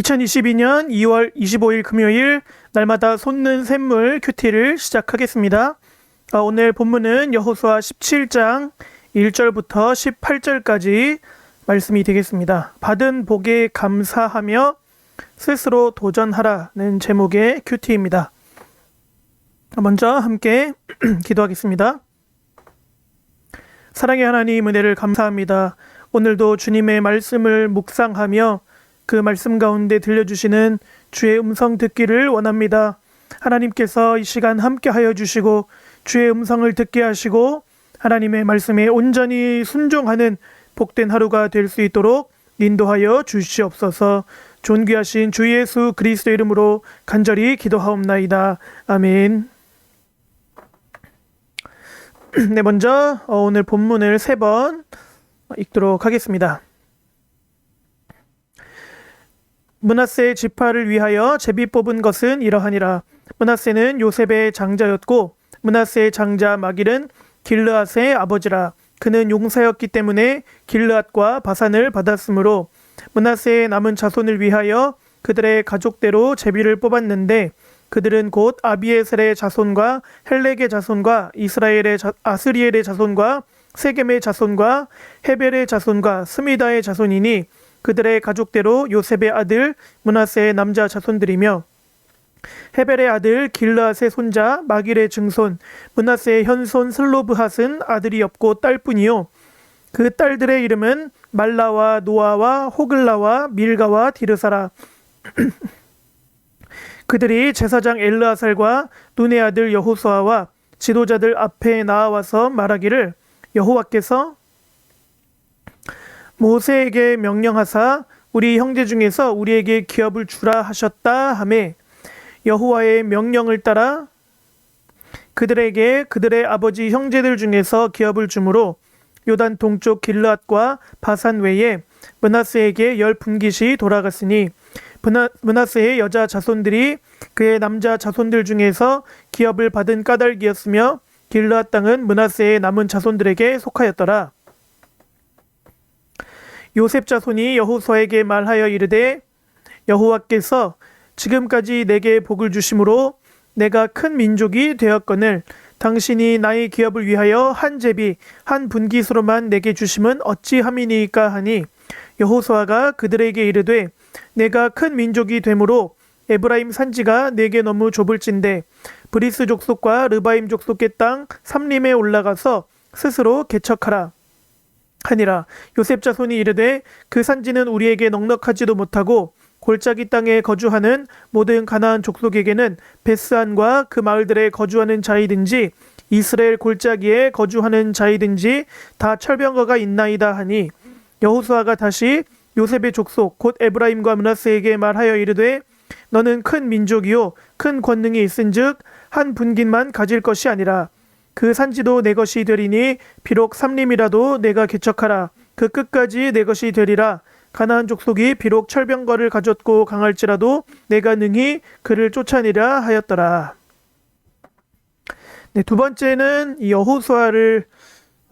2022년 2월 25일 금요일 날마다 솟는 샘물 큐티를 시작하겠습니다. 오늘 본문은 여호수아 17장 1절부터 18절까지 말씀이 되겠습니다. 받은 복에 감사하며 스스로 도전하라는 제목의 큐티입니다. 먼저 함께 기도하겠습니다. 사랑의 하나님, 은혜를 감사합니다. 오늘도 주님의 말씀을 묵상하며 그 말씀 가운데 들려주시는 주의 음성 듣기를 원합니다. 하나님께서 이 시간 함께 하여 주시고 주의 음성을 듣게 하시고 하나님의 말씀에 온전히 순종하는 복된 하루가 될 수 있도록 인도하여 주시옵소서. 존귀하신 주 예수 그리스도 이름으로 간절히 기도하옵나이다. 아멘. 네, 먼저 오늘 본문을 3번 읽도록 하겠습니다. 므낫세 지파를 위하여 제비 뽑은 것은 이러하니라. 므낫세는 요셉의 장자였고 므낫세의 장자 마길은 길르앗의 아버지라. 그는 용사였기 때문에 길르앗과 바산을 받았으므로 므낫세의 남은 자손을 위하여 그들의 가족대로 제비를 뽑았는데 그들은 곧 아비에셀의 자손과 헬렉의 자손과 아스리엘의 자손과 세겜의 자손과 헤벨의 자손과 스미다의 자손이니 그들의 가족대로 요셉의 아들 므낫세의 남자 자손들이며 헤벨의 아들 길르앗의 손자 마길의 증손 므낫세의 현손 슬로브핫은 아들이 없고 딸뿐이요 그 딸들의 이름은 말라와 노아와 호글라와 밀가와 디르사라. 그들이 제사장 엘르아살과 눈의 아들 여호수아와 지도자들 앞에 나와서 말하기를 여호와께서 모세에게 명령하사 우리 형제 중에서 우리에게 기업을 주라 하셨다 하매 여호와의 명령을 따라 그들에게 그들의 아버지 형제들 중에서 기업을 주므로 요단 동쪽 길르앗과 바산 외에 므낫세에게 10분깃이 돌아갔으니 므낫세의 여자 자손들이 그의 남자 자손들 중에서 기업을 받은 까닭이었으며 길르앗 땅은 므낫세의 남은 자손들에게 속하였더라. 요셉 자손이 여호수아에게 말하여 이르되 여호와께서 지금까지 내게 복을 주심으로 내가 큰 민족이 되었거늘 당신이 나의 기업을 위하여 한 제비 한 분깃으로만 내게 주심은 어찌함이니까 하니 여호수아가 그들에게 이르되 내가 큰 민족이 되므로 에브라임 산지가 내게 너무 좁을진데 브리스 족속과 르바임 족속의 땅 삼림에 올라가서 스스로 개척하라 하니라. 요셉 자손이 이르되 그 산지는 우리에게 넉넉하지도 못하고 골짜기 땅에 거주하는 모든 가나안 족속에게는 베스안과 그 마을들에 거주하는 자이든지 이스라엘 골짜기에 거주하는 자이든지 다 철병거가 있나이다 하니 여호수아가 다시 요셉의 족속 곧 에브라임과 므낫세에게 말하여 이르되 너는 큰 민족이요 큰 권능이 있은즉 한 분깃만 가질 것이 아니라 그 산지도 내 것이 되리니 비록 삼림이라도 내가 개척하라. 그 끝까지 내 것이 되리라. 가나안 족속이 비록 철병거를 가졌고 강할지라도 내가 능히 그를 쫓아내리라 하였더라. 네, 두 번째는 이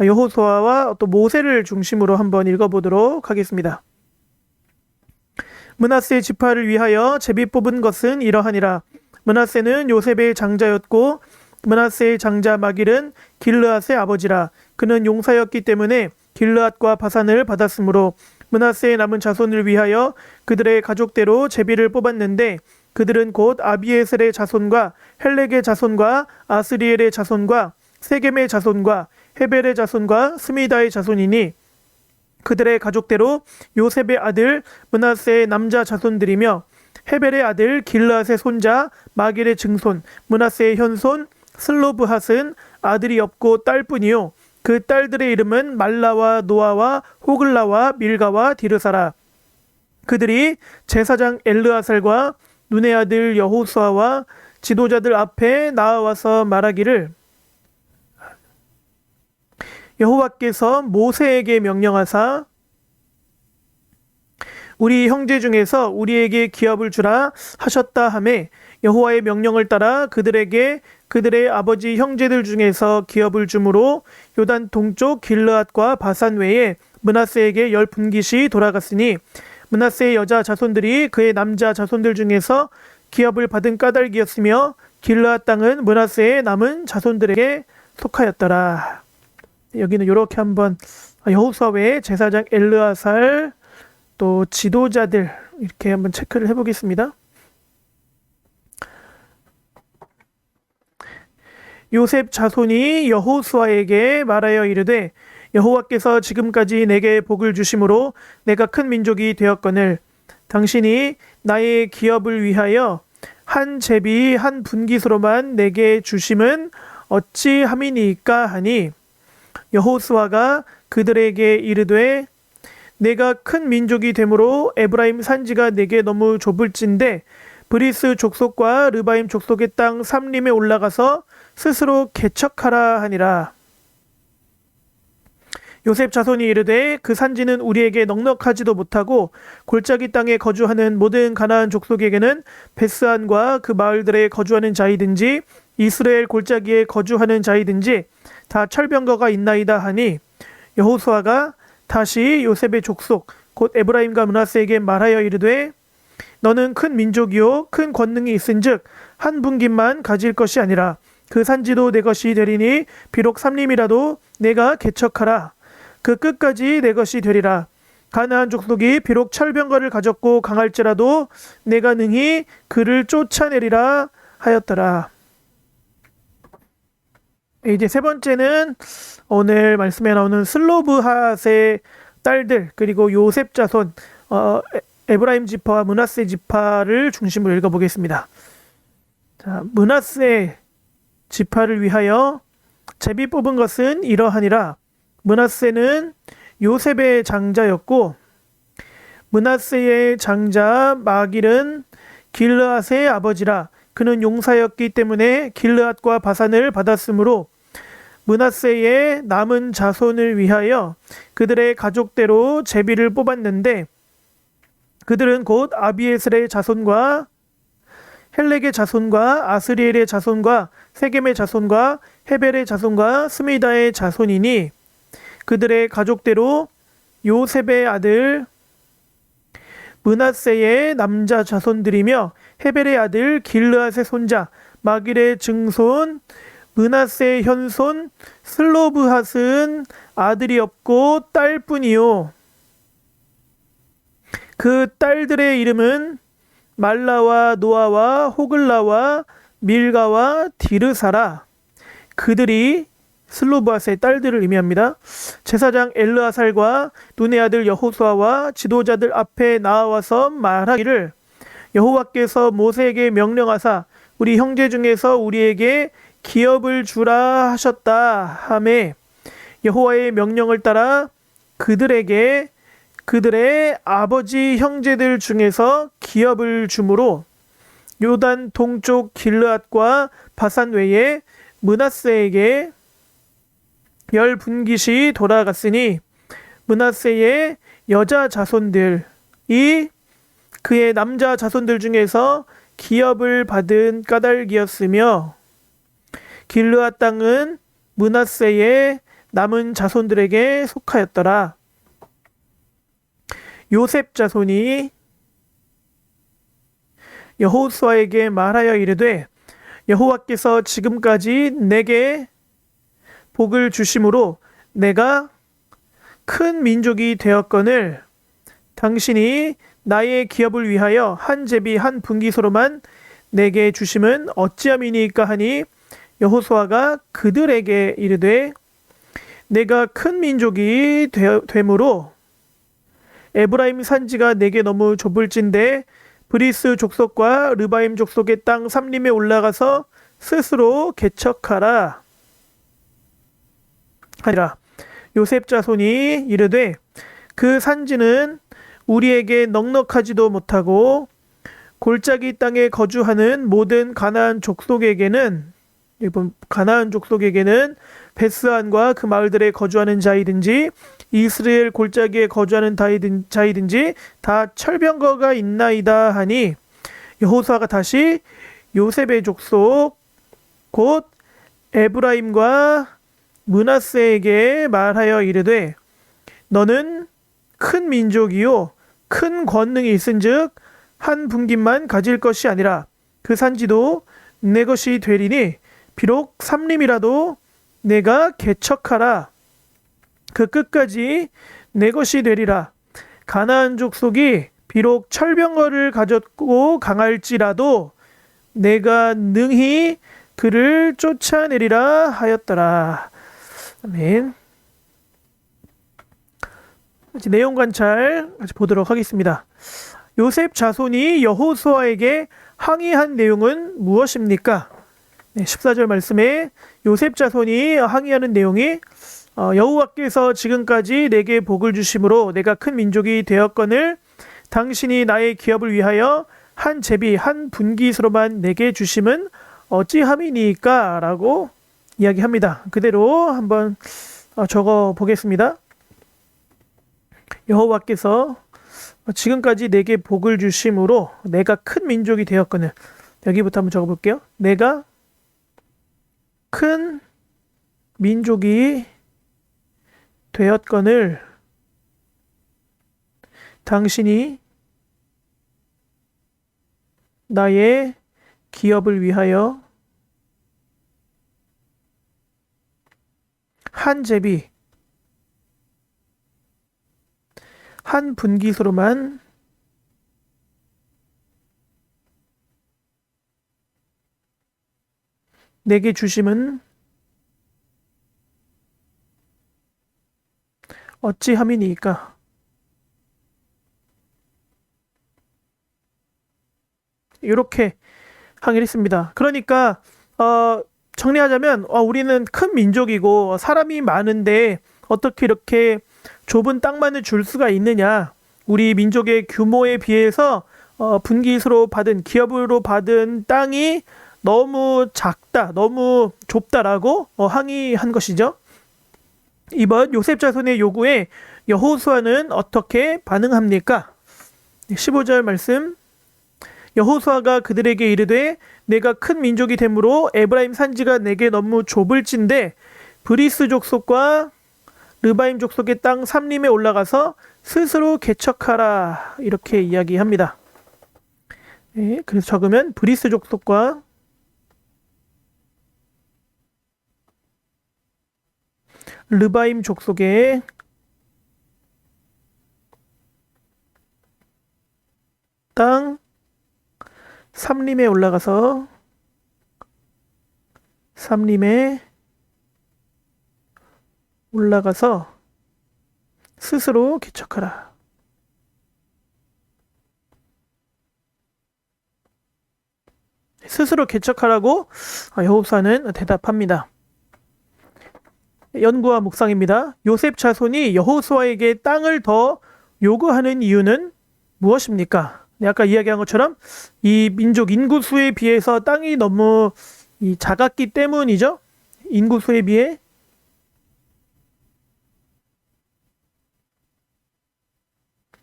여호수아와 또 모세를 중심으로 한번 읽어보도록 하겠습니다. 므낫세 지파를 위하여 제비 뽑은 것은 이러하니라. 므낫세는 요셉의 장자였고 므낫세의 장자 마길은 길르앗의 아버지라. 그는 용사였기 때문에 길르앗과 바산을 받았으므로 므낫세의 남은 자손을 위하여 그들의 가족대로 제비를 뽑았는데 그들은 곧 아비에셀의 자손과 헬렉의 자손과 아스리엘의 자손과 세겜의 자손과 헤벨의 자손과 스미다의 자손이니 그들의 가족대로 요셉의 아들 므낫세의 남자 자손들이며 헤벨의 아들 길르앗의 손자 마길의 증손 므낫세의 현손 슬로브핫은 아들이 없고 딸뿐이요 그 딸들의 이름은 말라와 노아와 호글라와 밀가와 디르사라. 그들이 제사장 엘르아살과 눈의 아들 여호수아와 지도자들 앞에 나와서 말하기를 여호와께서 모세에게 명령하사 우리 형제 중에서 우리에게 기업을 주라 하셨다 하매 여호와의 명령을 따라 그들에게 그들의 아버지 형제들 중에서 기업을 주므로 요단 동쪽 길르앗과 바산 외에 므낫세에게 10분깃이 돌아갔으니 므낫세의 여자 자손들이 그의 남자 자손들 중에서 기업을 받은 까닭이었으며 길르앗 땅은 므낫세의 남은 자손들에게 속하였더라. 여기는 이렇게 한번 여호수아 외에 제사장 엘르아살 또 지도자들 이렇게 한번 체크를 해보겠습니다. 요셉 자손이 여호수아에게 말하여 이르되 여호와께서 지금까지 내게 복을 주심으로 내가 큰 민족이 되었거늘 당신이 나의 기업을 위하여 한 제비 한 분깃으로만 내게 주심은 어찌함이니까 하니 여호수아가 그들에게 이르되 내가 큰 민족이 되므로 에브라임 산지가 내게 너무 좁을진데 브리스 족속과 르바임 족속의 땅 삼림에 올라가서 스스로 개척하라 하니라. 요셉 자손이 이르되 그 산지는 우리에게 넉넉하지도 못하고 골짜기 땅에 거주하는 모든 가나안 족속에게는 베스안과 그 마을들에 거주하는 자이든지 이스라엘 골짜기에 거주하는 자이든지 다 철병거가 있나이다 하니 여호수아가 다시 요셉의 족속 곧 에브라임과 므낫세에게 말하여 이르되 너는 큰 민족이요 큰 권능이 있은즉 한 분깃만 가질 것이 아니라 그 산지도 내 것이 되리니 비록 삼림이라도 내가 개척하라. 그 끝까지 내 것이 되리라. 가나안 족속이 비록 철병거를 가졌고 강할지라도 내가 능히 그를 쫓아내리라 하였더라. 이제 세 번째는 오늘 말씀에 나오는 슬로브핫의 딸들 그리고 요셉 자손 에브라임 지파와 므낫세 지파를 중심으로 읽어보겠습니다. 자, 므낫세 지파를 위하여 제비 뽑은 것은 이러하니라. 므낫세는 요셉의 장자였고 므낫세의 장자 마길은 길르앗의 아버지라. 그는 용사였기 때문에 길르앗과 바산을 받았으므로 므낫세의 남은 자손을 위하여 그들의 가족대로 제비를 뽑았는데 그들은 곧 아비에셀의 자손과 헬렉의 자손과 아스리엘의 자손과 세겜의 자손과 헤벨의 자손과 스미다의 자손이니 그들의 가족대로 요셉의 아들 므낫세의 남자 자손들이며 헤벨의 아들 길르앗의 손자 마길의 증손 므낫세의 현손 슬로브핫은 아들이 없고 딸뿐이요 그 딸들의 이름은 말라와 노아와 호글라와 밀가와 디르사라. 그들이 슬로브핫의 딸들을 의미합니다. 제사장 엘르아살과 눈의 아들 여호수아와 지도자들 앞에 나와서 말하기를 여호와께서 모세에게 명령하사 우리 형제 중에서 우리에게 기업을 주라 하셨다 하매 여호와의 명령을 따라 그들에게 그들의 아버지 형제들 중에서 기업을 주므로 요단 동쪽 길르앗과 바산 외에 므낫세에게 10분깃이 돌아갔으니 므낫세의 여자 자손들이 그의 남자 자손들 중에서 기업을 받은 까닭이었으며 길르앗 땅은 므낫세의 남은 자손들에게 속하였더라. 요셉 자손이 여호수아에게 말하여 이르되 여호와께서 지금까지 내게 복을 주심으로 내가 큰 민족이 되었거늘 당신이 나의 기업을 위하여 한 제비 한 분깃으로만 내게 주심은 어찌함이니까 하니 여호수아가 그들에게 이르되 내가 큰 민족이 되므로 에브라임 산지가 내게 너무 좁을진데 브리스 족속과 르바임 족속의 땅 삼림에 올라가서 스스로 개척하라 하니라. 요셉 자손이 이르되 그 산지는 우리에게 넉넉하지도 못하고 골짜기 땅에 거주하는 모든 가나안 족속에게는 베스안과 그 마을들에 거주하는 자이든지 이스라엘 골짜기에 거주하는 자이든지 다 철병거가 있나이다 하니 여호수아가 다시 요셉의 족속 곧 에브라임과 므낫세에게 말하여 이르되 너는 큰 민족이요 큰 권능이 있은즉 한 분깃만 가질 것이 아니라 그 산지도 내 것이 되리니 비록 삼림이라도 내가 개척하라. 그 끝까지 내 것이 되리라. 가나안 족속이 비록 철병거를 가졌고 강할지라도 내가 능히 그를 쫓아내리라 하였더라. 아멘. 내용 관찰 같이 보도록 하겠습니다. 요셉 자손이 여호수아에게 항의한 내용은 무엇입니까? 14절 말씀에 요셉 자손이 항의하는 내용이 여호와께서 지금까지 내게 복을 주심으로 내가 큰 민족이 되었거늘 당신이 나의 기업을 위하여 한 제비 한 분깃으로만 내게 주심은 어찌함이니까? 라고 이야기합니다. 그대로 한번 적어 보겠습니다. 여호와께서 지금까지 내게 복을 주심으로 내가 큰 민족이 되었거늘, 여기부터 한번 적어 볼게요. 내가 큰 민족이 되었거늘 당신이 나의 기업을 위하여 한 제비 한 분깃으로만 내게 주심은 어찌함이니까? 이렇게 항의를 했습니다. 그러니까 정리하자면 우리는 큰 민족이고 사람이 많은데 어떻게 이렇게 좁은 땅만을 줄 수가 있느냐? 우리 민족의 규모에 비해서 분깃으로 받은 기업으로 받은 땅이 너무 작다, 너무 좁다라고 항의한 것이죠. 이번 요셉 자손의 요구에 여호수아는 어떻게 반응합니까? 15절 말씀. 여호수아가 그들에게 이르되 내가 큰 민족이 되므로 에브라임 산지가 내게 너무 좁을진데 브리스 족속과 르바임 족속의 땅 삼림에 올라가서 스스로 개척하라. 이렇게 이야기합니다. 네, 그래서 적으면 브리스 족속과 르바임 족속의 땅 삼림에 올라가서 스스로 개척하라. 스스로 개척하라고 여호수아는 대답합니다. 연구와 묵상입니다. 요셉 자손이 여호수아에게 땅을 더 요구하는 이유는 무엇입니까? 아까 이야기한 것처럼 이 민족 인구수에 비해서 땅이 너무 작았기 때문이죠. 인구수에 비해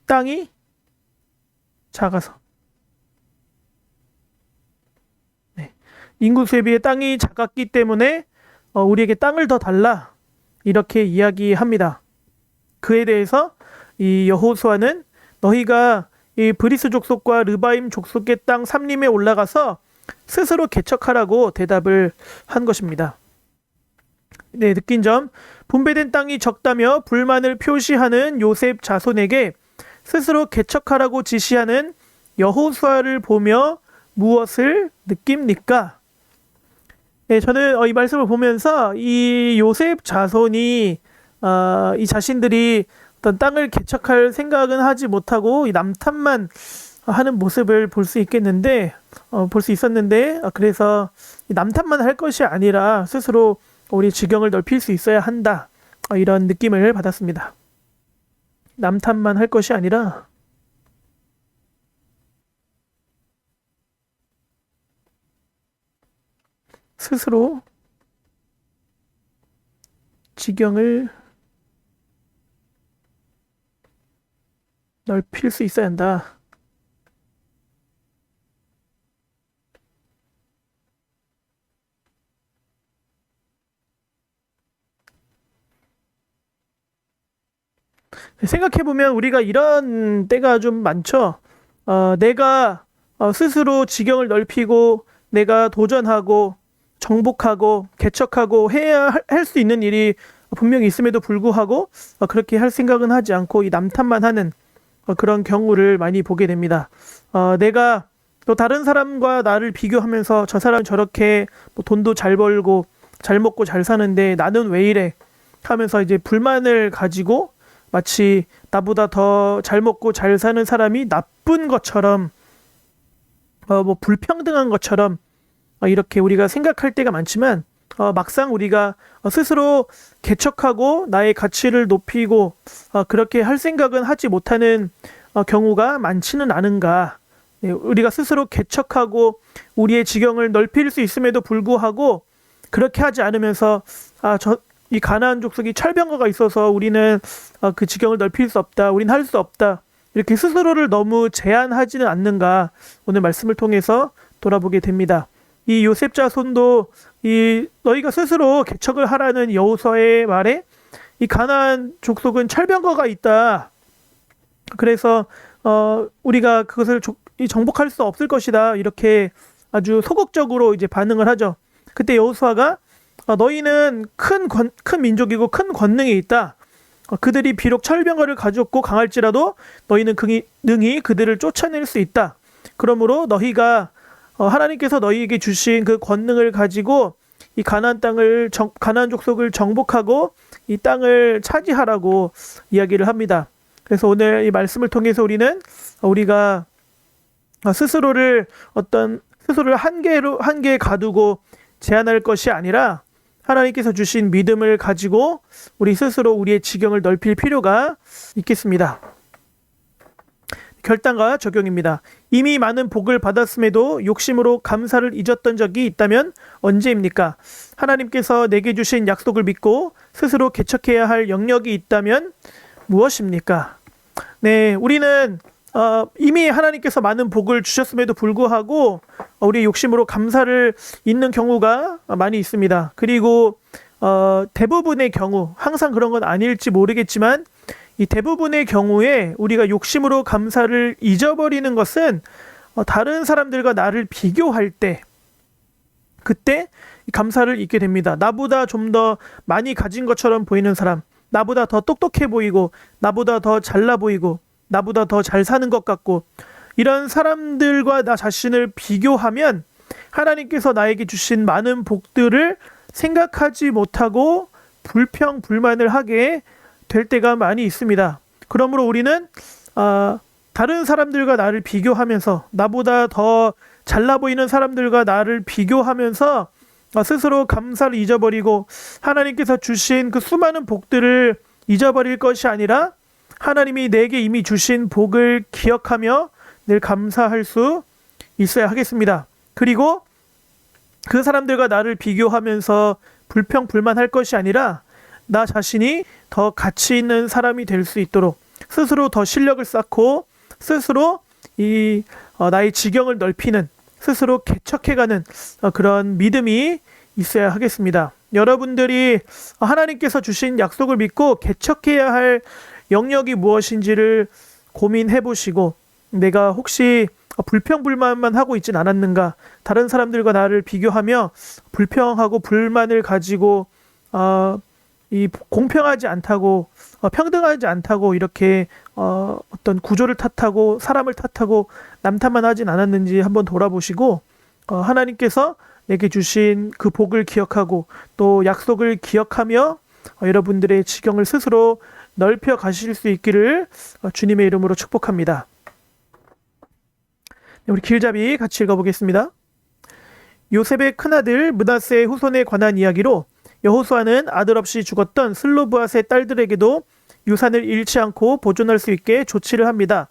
땅이 작아서. 네. 인구수에 비해 땅이 작았기 때문에 우리에게 땅을 더 달라. 이렇게 이야기합니다. 그에 대해서 이 여호수아는 너희가 이 브리스 족속과 르바임 족속의 땅 삼림에 올라가서 스스로 개척하라고 대답을 한 것입니다. 네, 느낀 점. 분배된 땅이 적다며 불만을 표시하는 요셉 자손에게 스스로 개척하라고 지시하는 여호수아를 보며 무엇을 느낍니까? 네, 저는 이 말씀을 보면서 이 요셉 자손이 이 자신들이 어떤 땅을 개척할 생각은 하지 못하고 이 남탓만 하는 모습을 볼 수 있었는데 그래서 이 남탓만 할 것이 아니라 스스로 우리 지경을 넓힐 수 있어야 한다. 이런 느낌을 받았습니다. 남탓만 할 것이 아니라 스스로 지경을 넓힐 수 있어야 한다. 생각해보면 우리가 이런 때가 좀 많죠. 내가 스스로 지경을 넓히고 내가 도전하고 정복하고 개척하고 해야 할 수 있는 일이 분명히 있음에도 불구하고 그렇게 할 생각은 하지 않고 이 남탓만 하는 그런 경우를 많이 보게 됩니다. 내가 또 다른 사람과 나를 비교하면서 저 사람 저렇게 뭐 돈도 잘 벌고 잘 먹고 잘 사는데 나는 왜 이래 하면서 이제 불만을 가지고 마치 나보다 더 잘 먹고 잘 사는 사람이 나쁜 것처럼 뭐 불평등한 것처럼 이렇게 우리가 생각할 때가 많지만 막상 우리가 스스로 개척하고 나의 가치를 높이고 그렇게 할 생각은 하지 못하는 경우가 많지는 않은가. 우리가 스스로 개척하고 우리의 지경을 넓힐 수 있음에도 불구하고 그렇게 하지 않으면서 이 가나안 족속이 철병거가 있어서 우리는 그 지경을 넓힐 수 없다. 우리는 할 수 없다. 이렇게 스스로를 너무 제한하지는 않는가. 오늘 말씀을 통해서 돌아보게 됩니다. 이 요셉 자손도 너희가 스스로 개척을 하라는 여호수아의 말에 이 가나안 족속은 철병거가 있다. 그래서 우리가 그것을 정복할 수 없을 것이다. 이렇게 아주 소극적으로 이제 반응을 하죠. 그때 여호수아가 너희는 큰 민족이고 큰 권능이 있다. 그들이 비록 철병거를 가졌고 강할지라도 너희는 능히 그들을 쫓아낼 수 있다. 그러므로 너희가 하나님께서 너희에게 주신 그 권능을 가지고 이 가나안 족속을 정복하고 이 땅을 차지하라고 이야기를 합니다. 그래서 오늘 이 말씀을 통해서 우리가 스스로를 한계에 가두고 제한할 것이 아니라 하나님께서 주신 믿음을 가지고 우리 스스로 우리의 지경을 넓힐 필요가 있겠습니다. 결단과 적용입니다. 이미 많은 복을 받았음에도 욕심으로 감사를 잊었던 적이 있다면 언제입니까? 하나님께서 내게 주신 약속을 믿고 스스로 개척해야 할 영역이 있다면 무엇입니까? 네, 우리는 이미 하나님께서 많은 복을 주셨음에도 불구하고 우리 욕심으로 감사를 잊는 경우가 많이 있습니다. 그리고 대부분의 경우, 항상 그런 건 아닐지 모르겠지만 이 대부분의 경우에 우리가 욕심으로 감사를 잊어버리는 것은 다른 사람들과 나를 비교할 때 그때 감사를 잊게 됩니다. 나보다 좀 더 많이 가진 것처럼 보이는 사람, 나보다 더 똑똑해 보이고 나보다 더 잘나 보이고 나보다 더 잘 사는 것 같고 이런 사람들과 나 자신을 비교하면 하나님께서 나에게 주신 많은 복들을 생각하지 못하고 불평불만을 하게 될 때가 많이 있습니다. 그러므로 우리는 다른 사람들과 나를 비교하면서 나보다 더 잘나 보이는 사람들과 나를 비교하면서 스스로 감사를 잊어버리고 하나님께서 주신 그 수많은 복들을 잊어버릴 것이 아니라 하나님이 내게 이미 주신 복을 기억하며 늘 감사할 수 있어야 하겠습니다. 그리고 그 사람들과 나를 비교하면서 불평불만할 것이 아니라 나 자신이 더 가치 있는 사람이 될 수 있도록 스스로 더 실력을 쌓고 스스로 나의 지경을 넓히는 스스로 개척해가는 그런 믿음이 있어야 하겠습니다. 여러분들이 하나님께서 주신 약속을 믿고 개척해야 할 영역이 무엇인지를 고민해 보시고 내가 혹시 불평불만만 하고 있진 않았는가, 다른 사람들과 나를 비교하며 불평하고 불만을 가지고 공평하지 않다고 평등하지 않다고 이렇게 어떤 구조를 탓하고 사람을 탓하고 남탓만 하진 않았는지 한번 돌아보시고 하나님께서 내게 주신 그 복을 기억하고 또 약속을 기억하며 여러분들의 지경을 스스로 넓혀 가실 수 있기를 주님의 이름으로 축복합니다. 우리 길잡이 같이 읽어보겠습니다. 요셉의 큰아들 므낫세의 후손에 관한 이야기로 여호수아는 아들 없이 죽었던 슬로브앗의 딸들에게도 유산을 잃지 않고 보존할 수 있게 조치를 합니다.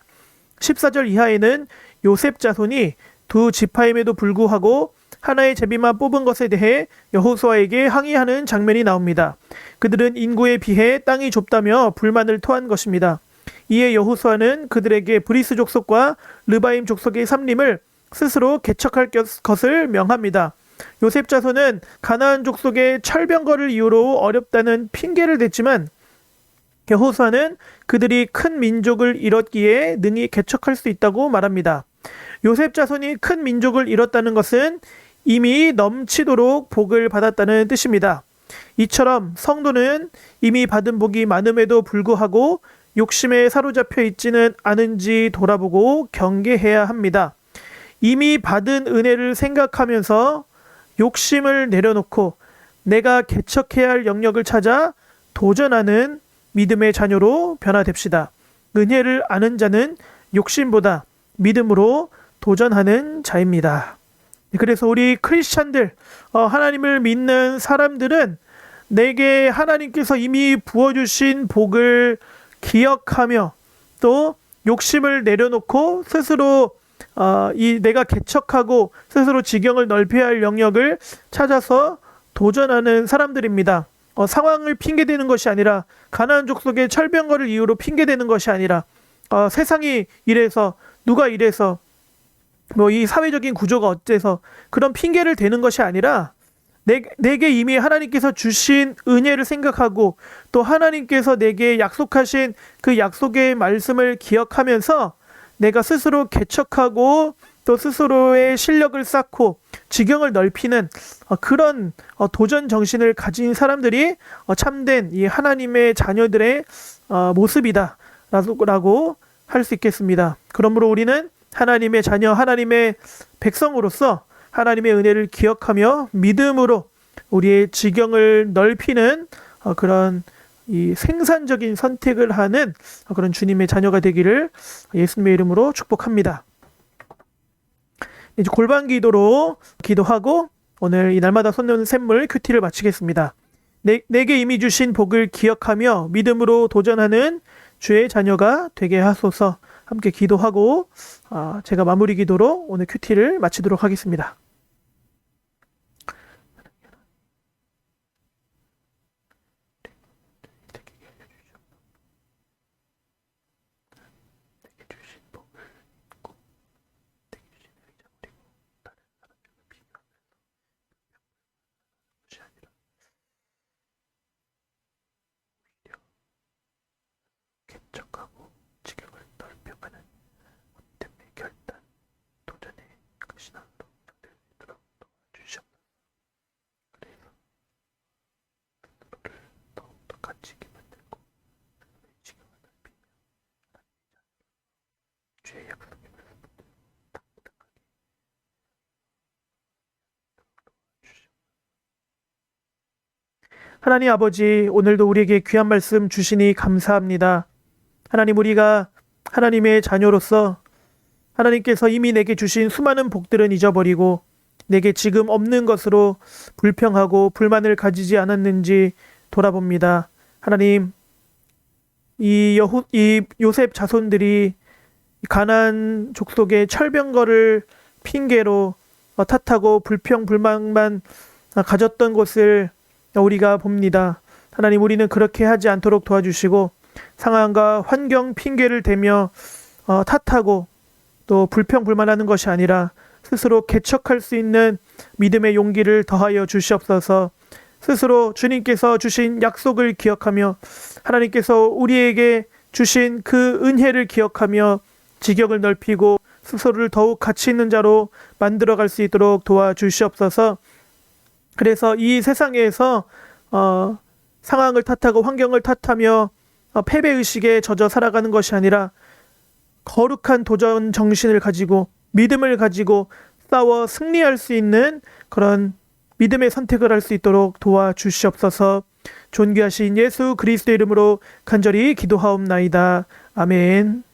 14절 이하에는 요셉 자손이 두 지파임에도 불구하고 하나의 제비만 뽑은 것에 대해 여호수아에게 항의하는 장면이 나옵니다. 그들은 인구에 비해 땅이 좁다며 불만을 토한 것입니다. 이에 여호수아는 그들에게 브리스 족속과 르바임 족속의 삼림을 스스로 개척할 것을 명합니다. 요셉 자손은 가나안 족속의 철병거를 이유로 어렵다는 핑계를 댔지만 여호수아는 그들이 큰 민족을 잃었기에 능히 개척할 수 있다고 말합니다. 요셉 자손이 큰 민족을 잃었다는 것은 이미 넘치도록 복을 받았다는 뜻입니다. 이처럼 성도는 이미 받은 복이 많음에도 불구하고 욕심에 사로잡혀 있지는 않은지 돌아보고 경계해야 합니다. 이미 받은 은혜를 생각하면서 욕심을 내려놓고 내가 개척해야 할 영역을 찾아 도전하는 믿음의 자녀로 변화됩시다. 은혜를 아는 자는 욕심보다 믿음으로 도전하는 자입니다. 그래서 우리 크리스찬들, 하나님을 믿는 사람들은 내게 하나님께서 이미 부어주신 복을 기억하며 또 욕심을 내려놓고 스스로 내가 개척하고 스스로 지경을 넓혀야 할 영역을 찾아서 도전하는 사람들입니다. 상황을 핑계대는 것이 아니라, 가나안 족속의 철병거를 이유로 핑계대는 것이 아니라, 세상이 이래서, 누가 이래서, 이 사회적인 구조가 어째서, 그런 핑계를 대는 것이 아니라 내게 이미 하나님께서 주신 은혜를 생각하고 또 하나님께서 내게 약속하신 그 약속의 말씀을 기억하면서 내가 스스로 개척하고 또 스스로의 실력을 쌓고 지경을 넓히는 그런 도전 정신을 가진 사람들이 참된 이 하나님의 자녀들의 모습이다라고 할 수 있겠습니다. 그러므로 우리는 하나님의 자녀, 하나님의 백성으로서 하나님의 은혜를 기억하며 믿음으로 우리의 지경을 넓히는 그런 이 생산적인 선택을 하는 그런 주님의 자녀가 되기를 예수님의 이름으로 축복합니다. 이제 골반 기도로 기도하고 오늘 이 날마다 솟는 샘물 큐티를 마치겠습니다. 내게 이미 주신 복을 기억하며 믿음으로 도전하는 주의 자녀가 되게 하소서. 함께 기도하고 제가 마무리 기도로 오늘 큐티를 마치도록 하겠습니다. 개척하고 지경을 넓혀가는 믿음의 결단, 도전의 그 신앙으로 들도록 도와주시옵소서. 그래서 너를 더욱더 갇히게 만들고 내 지경을 넓히며 주의 약속의 말씀을 당당하게 도와주시옵소서. 하나님 아버지, 오늘도 우리에게 귀한 말씀 주시니 감사합니다. 하나님, 우리가 하나님의 자녀로서 하나님께서 이미 내게 주신 수많은 복들은 잊어버리고 내게 지금 없는 것으로 불평하고 불만을 가지지 않았는지 돌아봅니다. 하나님, 이 요셉 자손들이 가나안 족속의 철병거를 핑계로 탓하고 불평 불만만 가졌던 것을 우리가 봅니다. 하나님, 우리는 그렇게 하지 않도록 도와주시고 상황과 환경 핑계를 대며 탓하고 또 불평불만하는 것이 아니라 스스로 개척할 수 있는 믿음의 용기를 더하여 주시옵소서. 스스로 주님께서 주신 약속을 기억하며 하나님께서 우리에게 주신 그 은혜를 기억하며 지경을 넓히고 스스로를 더욱 가치 있는 자로 만들어갈 수 있도록 도와주시옵소서. 그래서 이 세상에서 상황을 탓하고 환경을 탓하며 패배의식에 젖어 살아가는 것이 아니라 거룩한 도전 정신을 가지고 믿음을 가지고 싸워 승리할 수 있는 그런 믿음의 선택을 할 수 있도록 도와주시옵소서. 존귀하신 예수 그리스도의 이름으로 간절히 기도하옵나이다. 아멘.